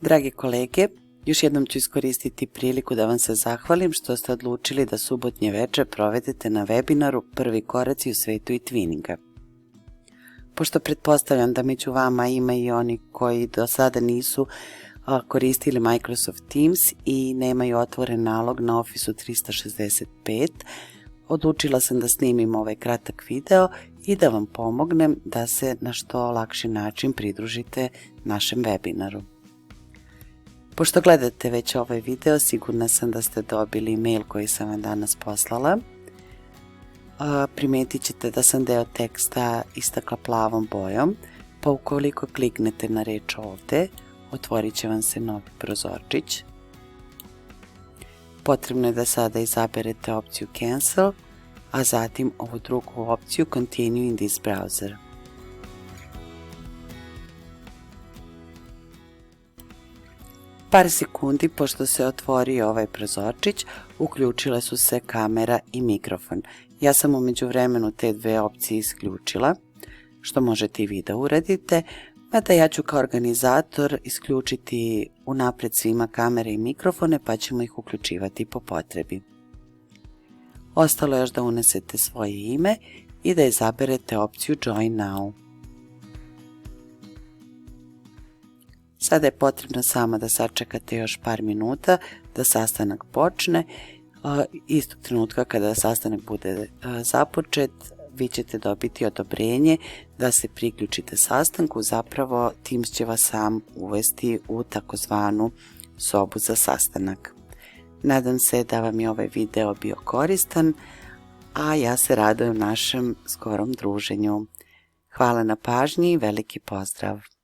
Dragi kolege, još jednom ću iskoristiti priliku da vam se zahvalim što ste odlučili da subotnje veče provedete na webinaru Prvi koraci u svetu e-twinninga. Pošto pretpostavljam da među vama ima i oni koji do sada nisu koristili Microsoft Teams i nemaju otvoren nalog na Office 365, odlučila sam da snimim ovaj kratak video i da vam pomognem da se na što lakši način pridružite našem webinaru. Pošto gledate već ovaj video, sigurna sam da ste dobili mail koji sam vam danas poslala. Primetit ćete da sam deo teksta istakla plavom bojom, pa ukoliko kliknete na reč ovde, otvorit će vam se novi prozorčić. Potrebno je da sada izaberete opciju Cancel, a zatim ovu drugu opciju Continue in this browser. Par sekundi pošto se otvorio ovaj prozorčić, uključile su se kamera i mikrofon. Ja sam u međuvremenu te dve opcije isključila, što možete i vi da uradite, mada ja ću kao organizator isključiti unapred svima kamere i mikrofone, pa ćemo ih uključivati po potrebi. Ostalo je još da unesete svoje ime i da izaberete opciju Join Now. Sada je potrebno samo da sačekate još par minuta da sastanak počne. Istog trenutka kada sastanak bude započet, vi ćete dobiti odobrenje da se priključite sastanku, zapravo Teams će vas sam uvesti u takozvanu sobu za sastanak. Nadam se da vam je ovaj video bio koristan, a ja se radujem našem skorom druženju. Hvala na pažnji i veliki pozdrav!